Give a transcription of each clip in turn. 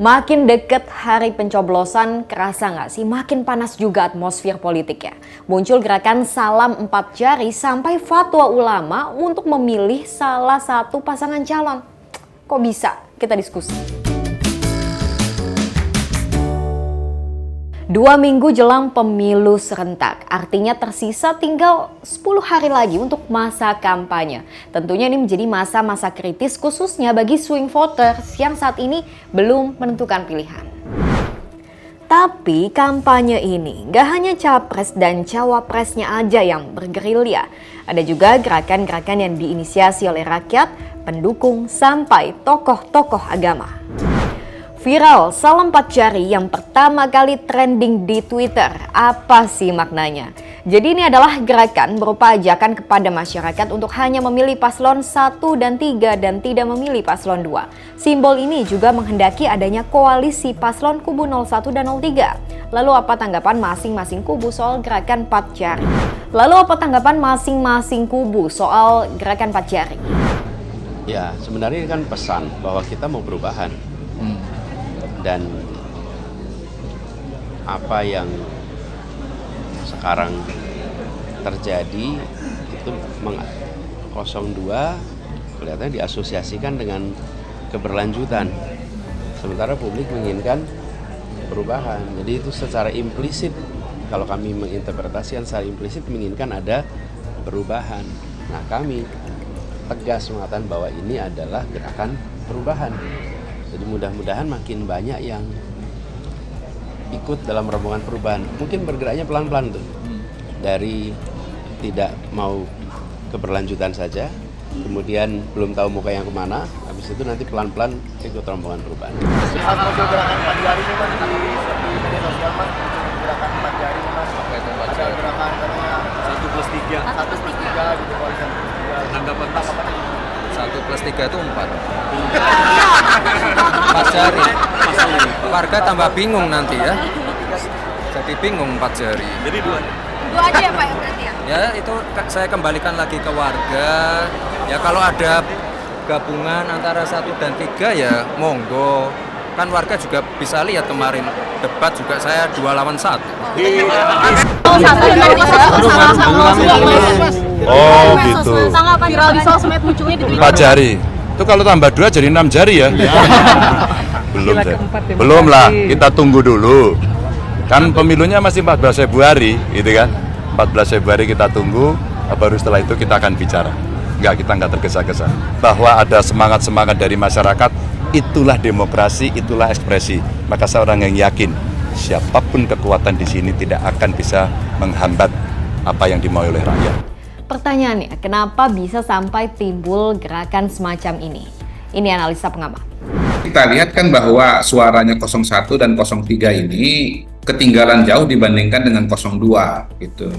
Makin deket hari pencoblosan, kerasa nggak sih makin panas juga atmosfer politiknya. Muncul gerakan salam 4 jari sampai fatwa ulama untuk memilih salah satu pasangan calon. Kok bisa? Kita diskusi. 2 minggu jelang pemilu serentak, artinya tersisa tinggal 10 hari lagi untuk masa kampanye. Tentunya ini menjadi masa-masa kritis khususnya bagi swing voters yang saat ini belum menentukan pilihan. Tapi kampanye ini gak hanya capres dan cawapresnya aja yang bergerilya. Ada juga gerakan-gerakan yang diinisiasi oleh rakyat, pendukung, sampai tokoh-tokoh agama. Viral salam 4 jari yang pertama kali trending di Twitter. Apa sih maknanya? Jadi ini adalah gerakan berupa ajakan kepada masyarakat untuk hanya memilih paslon 1 dan 3 dan tidak memilih paslon 2. Simbol ini juga menghendaki adanya koalisi paslon kubu 01 dan 03. Lalu apa tanggapan masing-masing kubu soal gerakan 4 jari? Lalu apa tanggapan masing-masing kubu soal gerakan 4 jari? Ya, sebenarnya ini kan pesan bahwa kita mau perubahan. Dan apa yang sekarang terjadi itu 02 kelihatannya diasosiasikan dengan keberlanjutan. Sementara publik menginginkan perubahan. Jadi itu secara implisit, kalau kami menginterpretasikan secara implisit menginginkan ada perubahan. Nah, kami tegas mengatakan bahwa ini adalah gerakan perubahan. Jadi mudah-mudahan makin banyak yang ikut dalam rombongan perubahan. Mungkin bergeraknya pelan-pelan tuh. Dari tidak mau keberlanjutan saja, kemudian belum tahu mau ke yang kemana, habis itu nanti pelan-pelan ikut rombongan perubahan. Saat muncul gerakan 4 jari ini Mas, di media sosial Mas, gerakan 4 jari ini Mas, ada gerakan katanya 1+3 gitu, koalisi 1+3. Tanggapan Mas? 1+3 itu 4. 4 jari. Warga tambah bingung nanti ya. Jadi bingung 4 jari. Jadi dua aja ya Pak ya berarti ya? Ya itu saya kembalikan lagi ke warga. Ya kalau ada gabungan antara 1 dan 3 ya monggo. Kan warga juga bisa lihat kemarin debat juga saya 2 lawan 1. Oh gitu. Viral di sosmed munculnya di 4 jari. Itu kalau tambah 2 jadi 6 jari ya? Belum lah, kita tunggu dulu. Kan pemilunya masih 14 Februari, gitu kan? 14 Februari kita tunggu, baru setelah itu kita akan bicara. Kita nggak tergesa-gesa. Bahwa ada semangat-semangat dari masyarakat, itulah demokrasi, itulah ekspresi. Maka saya orang yang yakin, siapapun kekuatan di sini tidak akan bisa menghambat apa yang dimau oleh rakyat. Pertanyaannya, kenapa bisa sampai timbul gerakan semacam ini? Ini analisa pengamat. Kita lihat kan bahwa suaranya 01 dan 03 ini ketinggalan jauh dibandingkan dengan 02 gitu.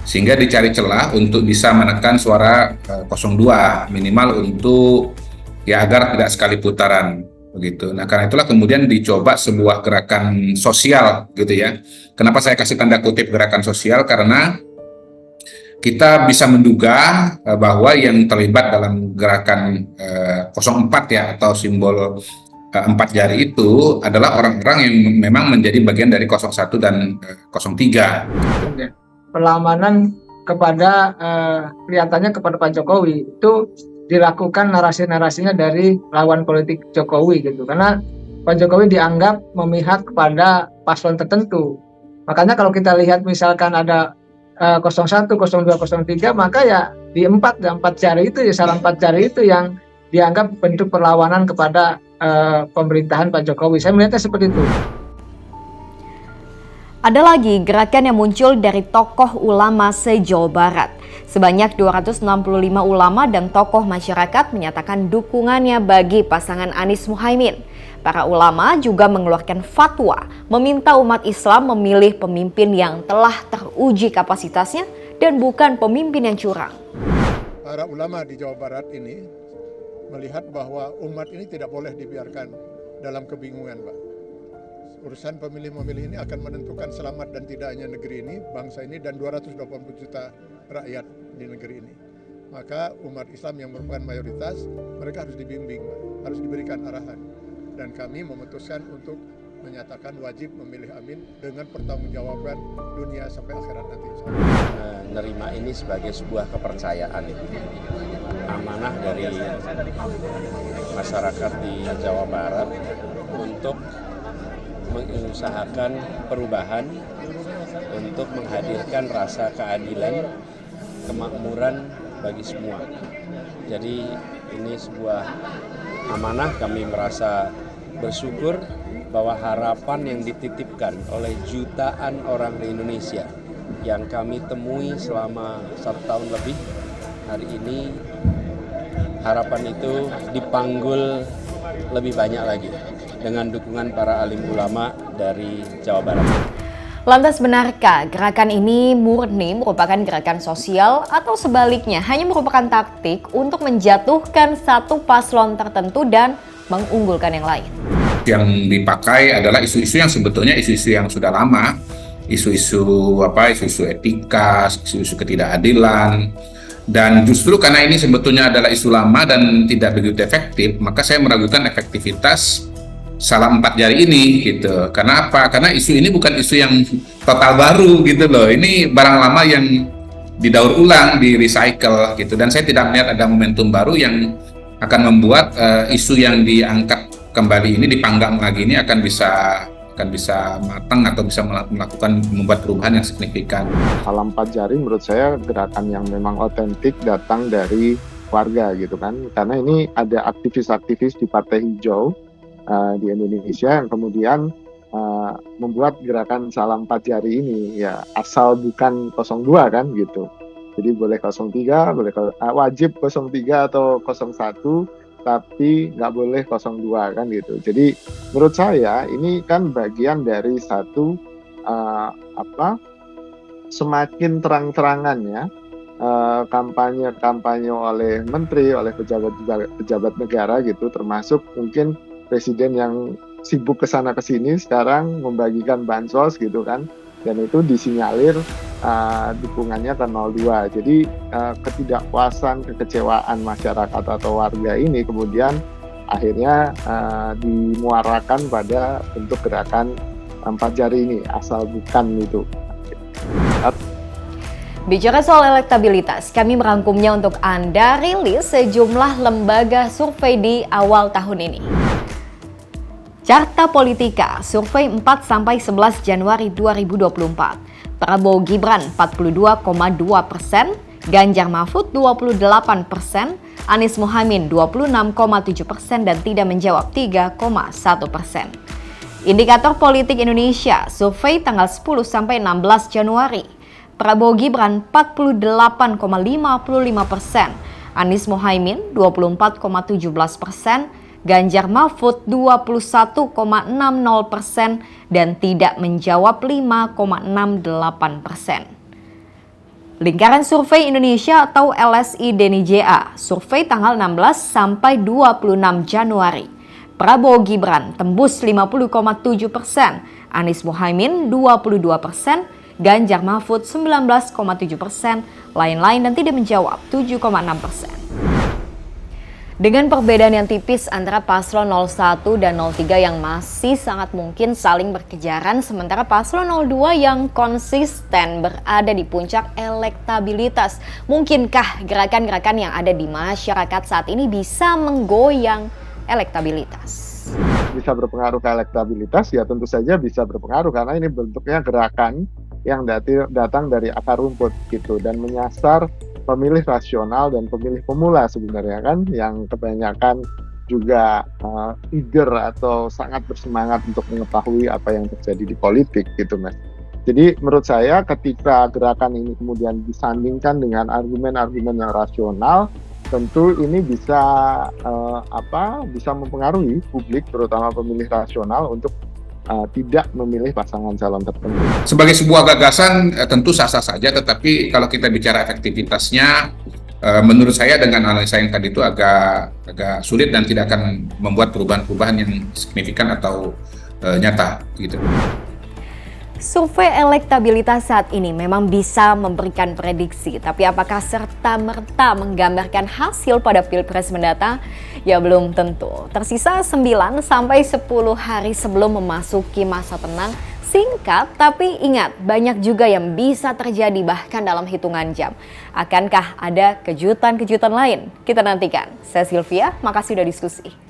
Sehingga dicari celah untuk bisa menekan suara 02 minimal untuk ya agar tidak sekali putaran begitu. Nah, karena itulah kemudian dicoba sebuah gerakan sosial gitu ya. Kenapa saya kasih tanda kutip gerakan sosial? Karena kita bisa menduga bahwa yang terlibat dalam gerakan 04 ya atau simbol 4 jari itu adalah orang-orang yang memang menjadi bagian dari 01 dan 03. Perlawanan kepada kelihatannya kepada Pak Jokowi itu dilakukan narasi-narasinya dari lawan politik Jokowi gitu. Karena Pak Jokowi dianggap memihak kepada paslon tertentu. Makanya kalau kita lihat misalkan ada 01, 02, 03, maka ya di 4 jari itu ya salam 4 jari itu yang dianggap bentuk perlawanan kepada pemerintahan Pak Jokowi. Saya melihatnya seperti itu. Ada lagi gerakan yang muncul dari tokoh ulama se-Jawa Barat. Sebanyak 265 ulama dan tokoh masyarakat menyatakan dukungannya bagi pasangan Anies Muhaimin. Para ulama juga mengeluarkan fatwa meminta umat Islam memilih pemimpin yang telah teruji kapasitasnya dan bukan pemimpin yang curang. Para ulama di Jawa Barat ini melihat bahwa umat ini tidak boleh dibiarkan dalam kebingungan, Pak. Urusan pemilih-memilih ini akan menentukan selamat dan tidaknya negeri ini, bangsa ini, dan 280 juta rakyat di negeri ini. Maka umat Islam yang merupakan mayoritas, mereka harus dibimbing, Pak. Harus diberikan arahan. dan kami memutuskan untuk menyatakan wajib memilih Amin dengan pertanggungjawaban dunia sampai akhirat nanti. Nerima ini sebagai sebuah kepercayaan itu, amanah dari masyarakat di Jawa Barat untuk mengusahakan perubahan, untuk menghadirkan rasa keadilan, kemakmuran bagi semua. Jadi ini sebuah amanah, kami merasa bersyukur bahwa harapan yang dititipkan oleh jutaan orang di Indonesia yang kami temui selama 1 tahun lebih, hari ini harapan itu dipanggul lebih banyak lagi dengan dukungan para alim ulama dari Jawa Barat. Lantas benarkah gerakan ini murni merupakan gerakan sosial atau sebaliknya hanya merupakan taktik untuk menjatuhkan satu paslon tertentu dan mengunggulkan yang lain? Yang dipakai adalah isu-isu yang sebetulnya isu-isu yang sudah lama, isu-isu etika, isu-isu ketidakadilan, dan justru karena ini sebetulnya adalah isu lama dan tidak begitu efektif, maka saya meragukan efektivitas salam 4 jari ini gitu. Karena apa? Karena isu ini bukan isu yang total baru gitu loh. Ini barang lama yang didaur ulang, di recycle gitu. Dan saya tidak melihat ada momentum baru yang akan membuat isu yang diangkat kembali ini, dipanggang lagi ini akan bisa matang atau bisa membuat perubahan yang signifikan. Salam 4 jari menurut saya gerakan yang memang otentik datang dari warga gitu kan. Karena ini ada aktivis-aktivis di Partai Hijau di Indonesia yang kemudian membuat gerakan salam 4 jari ini, ya asal bukan 02 kan gitu. Jadi boleh 03, wajib 03 atau 01, tapi nggak boleh 02 kan gitu. Jadi menurut saya ini kan bagian dari satu semakin terang-terangannya kampanye oleh menteri, oleh pejabat negara gitu, termasuk mungkin presiden yang sibuk kesana kesini sekarang membagikan bansos gitu kan, dan itu disinyalir dukungannya ke 02. Jadi ketidakpuasan, kekecewaan masyarakat atau warga ini kemudian akhirnya dimuarakan pada bentuk gerakan 4 jari ini, asal bukan itu. Bicara soal elektabilitas, kami merangkumnya untuk Anda rilis sejumlah lembaga survei di awal tahun ini. Carta Politika, survei 4-11 Januari 2024. Prabowo Gibran 42,2%, Ganjar Mahfud 28%, Anies Mohaimin 26,7% dan tidak menjawab 3,1%. Indikator Politik Indonesia, survei tanggal 10-16 Januari. Prabowo Gibran 48,55%, Anies Mohaimin 24,17%, Ganjar Mahfud 21,60% dan tidak menjawab 5,68%. Lingkaran Survei Indonesia atau LSI DNIJA, survei tanggal 16-26 Januari. Prabowo Gibran tembus 50,7%, Anies Mohaimin 22%, Ganjar Mahfud 19,7%, lain-lain dan tidak menjawab 7,6%. Dengan perbedaan yang tipis antara paslon 01 dan 03 yang masih sangat mungkin saling berkejaran, sementara paslon 02 yang konsisten berada di puncak elektabilitas. Mungkinkah gerakan-gerakan yang ada di masyarakat saat ini bisa menggoyang elektabilitas? Bisa berpengaruh ke elektabilitas? Ya tentu saja bisa berpengaruh, karena ini bentuknya gerakan yang datang dari akar rumput gitu, dan menyasar pemilih rasional dan pemilih pemula sebenarnya kan, yang kebanyakan juga eager atau sangat bersemangat untuk mengetahui apa yang terjadi di politik gitu Mas. Jadi menurut saya ketika gerakan ini kemudian disandingkan dengan argumen-argumen yang rasional, tentu ini bisa bisa mempengaruhi publik, terutama pemilih rasional, untuk tidak memilih pasangan calon tertentu. Sebagai sebuah gagasan tentu sah-sah saja, tetapi kalau kita bicara efektivitasnya, menurut saya dengan analisa yang tadi itu agak sulit dan tidak akan membuat perubahan-perubahan yang signifikan atau nyata gitu. Survei elektabilitas saat ini memang bisa memberikan prediksi, tapi apakah serta-merta menggambarkan hasil pada Pilpres mendatang? Ya belum tentu. Tersisa 9 sampai 10 hari sebelum memasuki masa tenang, singkat tapi ingat banyak juga yang bisa terjadi bahkan dalam hitungan jam. Akankah ada kejutan-kejutan lain? Kita nantikan. Saya Sylvia, makasih udah diskusi.